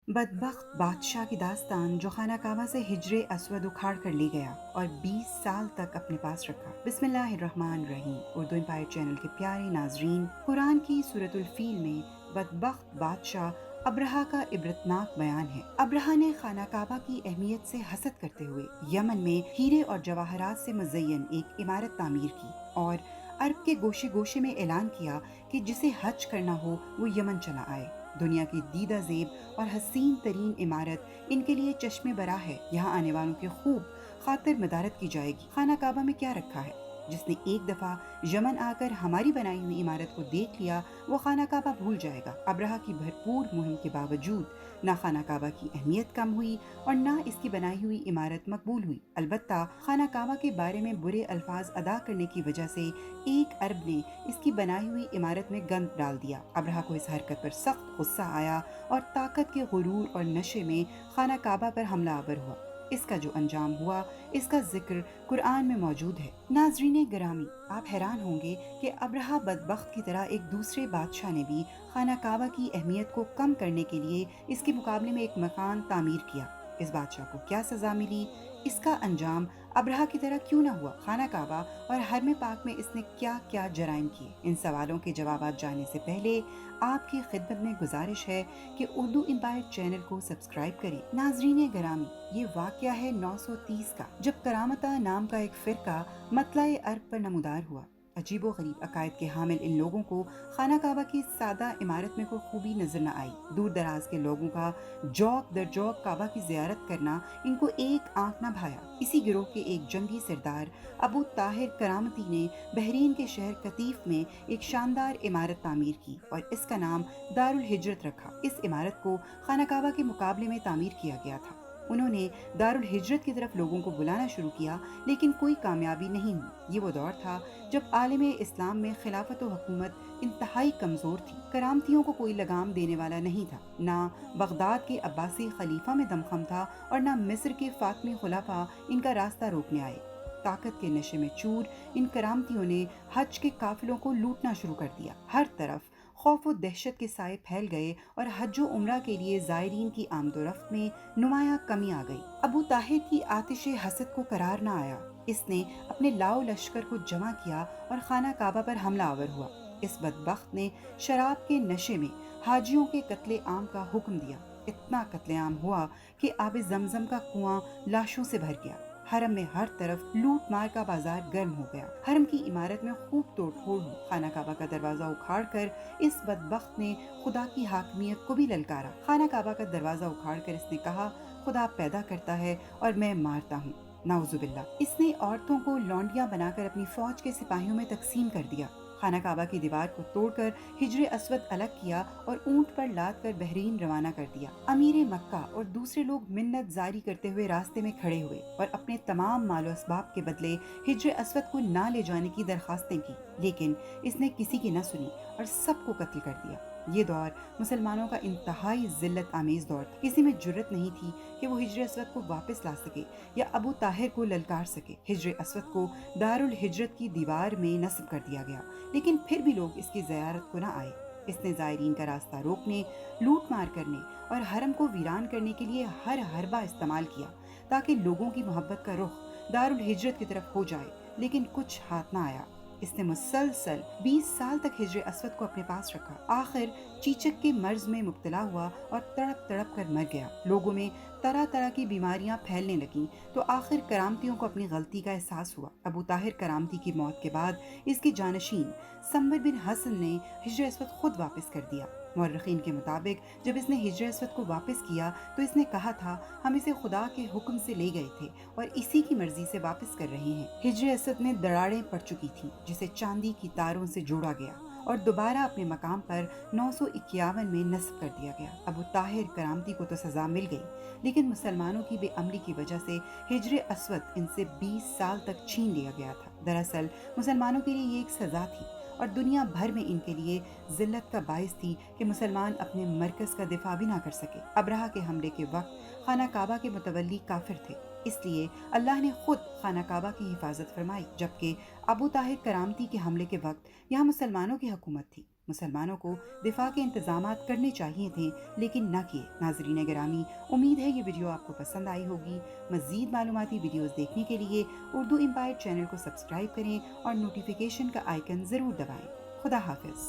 بدبخت بادشاہ کی داستان جو خانہ کعبہ سے ہجر اسود اکھاڑ کر لے گیا اور 20 سال تک اپنے پاس رکھا۔ بسم اللہ الرحمن الرحیم۔ اردو امپائر چینل کے پیارے ناظرین، قرآن کی سورۃ الفیل میں بدبخت بادشاہ ابرہہ کا عبرتناک بیان ہے۔ ابرہہ نے خانہ کعبہ کی اہمیت سے حسد کرتے ہوئے یمن میں ہیرے اور جواہرات سے مزین ایک عمارت تعمیر کی اور عرب کے گوشے گوشے میں اعلان کیا کہ جسے حج کرنا ہو وہ یمن چلا آئے۔ دنیا کی دیدہ زیب اور حسین ترین عمارت ان کے لیے چشم براہ ہے۔ یہاں آنے والوں کی خوب خاطر مدارت کی جائے گی۔ خانہ کعبہ میں کیا رکھا ہے؟ جس نے ایک دفعہ یمن آ کر ہماری بنائی ہوئی عمارت کو دیکھ لیا وہ خانہ کعبہ بھول جائے گا۔ ابرہہ کی بھرپور مہم کے باوجود نہ خانہ کعبہ کی اہمیت کم ہوئی اور نہ اس کی بنائی ہوئی عمارت مقبول ہوئی۔ البتہ خانہ کعبہ کے بارے میں برے الفاظ ادا کرنے کی وجہ سے ایک عرب نے اس کی بنائی ہوئی عمارت میں گند ڈال دیا۔ ابرہہ کو اس حرکت پر سخت غصہ آیا اور طاقت کے غرور اور نشے میں خانہ کعبہ پر حملہ آور ہوا۔ اس کا جو انجام ہوا اس کا ذکر قرآن میں موجود ہے۔ ناظرین گرامی، آپ حیران ہوں گے کہ ابرہہ بدبخت کی طرح ایک دوسرے بادشاہ نے بھی خانہ کعبہ کی اہمیت کو کم کرنے کے لیے اس کے مقابلے میں ایک مکان تعمیر کیا۔ اس بادشاہ کو کیا سزا ملی؟ اس کا انجام ابرہہ کی طرح کیوں نہ ہوا؟ خانہ کعبہ اور حرم پاک میں اس نے کیا کیا جرائم کیے؟ ان سوالوں کے جوابات جاننے سے پہلے آپ کی خدمت میں گزارش ہے کہ اردو امپائر چینل کو سبسکرائب کریں۔ ناظرین گرامی، یہ واقعہ ہے 930 کا، جب کرامتہ نام کا ایک فرقہ مطلع ارب پر نمودار ہوا۔ عجیب و غریب عقائد کے حامل ان لوگوں کو خانہ کعبہ کی سادہ عمارت میں کوئی خوبی نظر نہ آئی۔ دور دراز کے لوگوں کا جوق در جوق کعبہ کی زیارت کرنا ان کو ایک آنکھ نہ بھایا۔ اسی گروہ کے ایک جنگی سردار ابو طاہر کرامتی نے بحرین کے شہر قطیف میں ایک شاندار عمارت تعمیر کی اور اس کا نام دار الہجرت رکھا۔ اس عمارت کو خانہ کعبہ کے مقابلے میں تعمیر کیا گیا تھا۔ انہوں نے دار الہجرت کی طرف لوگوں کو بلانا شروع کیا لیکن کوئی کامیابی نہیں ہوئی۔ یہ وہ دور تھا جب عالم اسلام میں خلافت و حکومت انتہائی کمزور تھی۔ کرامتیوں کو کوئی لگام دینے والا نہیں تھا۔ نہ بغداد کے عباسی خلیفہ میں دمخم تھا اور نہ مصر کے فاطمی خلفاء ان کا راستہ روکنے آئے۔ طاقت کے نشے میں چور ان کرامتیوں نے حج کے قافلوں کو لوٹنا شروع کر دیا۔ ہر طرف خوف و دہشت کے سائے پھیل گئے اور حج و عمرہ کے لیے زائرین کی آمد و رفت میں نمایاں کمی آ گئی۔ ابو طاہر کی آتش حسد کو قرار نہ آیا۔ اس نے اپنے لاؤ لشکر کو جمع کیا اور خانہ کعبہ پر حملہ آور ہوا۔ اس بدبخت نے شراب کے نشے میں حاجیوں کے قتل عام کا حکم دیا۔ اتنا قتل عام ہوا کہ آب زمزم کا کنواں لاشوں سے بھر گیا۔ حرم میں ہر طرف لوٹ مار کا بازار گرم ہو گیا۔ حرم کی عمارت میں خوب توڑ پھوڑ ہوئی۔ خانہ کعبہ کا دروازہ اکھاڑ کر اس بدبخت نے خدا کی حاکمیت کو بھی للکارا۔ خانہ کعبہ کا دروازہ اکھاڑ کر اس نے کہا، خدا پیدا کرتا ہے اور میں مارتا ہوں۔ نعوذ باللہ۔ اس نے عورتوں کو لونڈیاں بنا کر اپنی فوج کے سپاہیوں میں تقسیم کر دیا۔ خانہ کعبہ کی دیوار کو توڑ کر ہجر اسود الگ کیا اور اونٹ پر لاد کر بحرین روانہ کر دیا۔ امیر مکہ اور دوسرے لوگ منت زاری کرتے ہوئے راستے میں کھڑے ہوئے اور اپنے تمام مال و اسباب کے بدلے ہجر اسود کو نہ لے جانے کی درخواستیں کی، لیکن اس نے کسی کی نہ سنی اور سب کو قتل کر دیا۔ یہ دور مسلمانوں کا انتہائی ذلت آمیز دور تھا۔ کسی میں جرت نہیں تھی کہ وہ ہجر اسود کو واپس لا سکے یا ابو طاہر کو للکار سکے۔ ہجر اسود کو دار الہجرت کی دیوار میں نصب کر دیا گیا، لیکن پھر بھی لوگ اس کی زیارت کو نہ آئے۔ اس نے زائرین کا راستہ روکنے، لوٹ مار کرنے اور حرم کو ویران کرنے کے لیے ہر حربہ استعمال کیا تاکہ لوگوں کی محبت کا رخ دار الہجرت کی طرف ہو جائے، لیکن کچھ ہاتھ نہ آیا۔ اس نے مسلسل 20 سال تک ہجر اسود کو اپنے پاس رکھا۔ آخر چیچک کے مرض میں مبتلا ہوا اور تڑپ تڑپ کر مر گیا۔ لوگوں میں طرح طرح کی بیماریاں پھیلنے لگیں تو آخر کرامتیوں کو اپنی غلطی کا احساس ہوا۔ ابو طاہر کرامتی کی موت کے بعد اس کی جانشین سمر بن حسن نے ہجر اسود خود واپس کر دیا۔ مورخین کے مطابق جب اس نے ہجر اسود کو واپس کیا تو اس نے کہا تھا، ہم اسے خدا کے حکم سے لے گئے تھے اور اسی کی مرضی سے واپس کر رہے ہیں۔ ہجر اسود میں دراڑیں پڑ چکی تھیں جسے چاندی کی تاروں سے جوڑا گیا اور دوبارہ اپنے مقام پر 951 میں نصب کر دیا گیا۔ ابو طاہر کرامتی کو تو سزا مل گئی، لیکن مسلمانوں کی بے عملی کی وجہ سے ہجر اسود ان سے 20 سال تک چھین لیا گیا تھا۔ دراصل مسلمانوں کے لیے یہ ایک سزا تھی اور دنیا بھر میں ان کے لیے ذلت کا باعث تھی کہ مسلمان اپنے مرکز کا دفاع بھی نہ کر سکے۔ ابرہہ کے حملے کے وقت خانہ کعبہ کے متولی کافر تھے، اس لیے اللہ نے خود خانہ کعبہ کی حفاظت فرمائی، جبکہ ابو طاہر کرامتی کے حملے کے وقت یہاں مسلمانوں کی حکومت تھی۔ مسلمانوں کو دفاع کے انتظامات کرنے چاہیے تھے لیکن نہ کیے۔ ناظرین گرامی، امید ہے یہ ویڈیو آپ کو پسند آئی ہوگی۔ مزید معلوماتی ویڈیوز دیکھنے کے لیے اردو امپائر چینل کو سبسکرائب کریں اور نوٹیفیکیشن کا آئیکن ضرور دبائیں۔ خدا حافظ۔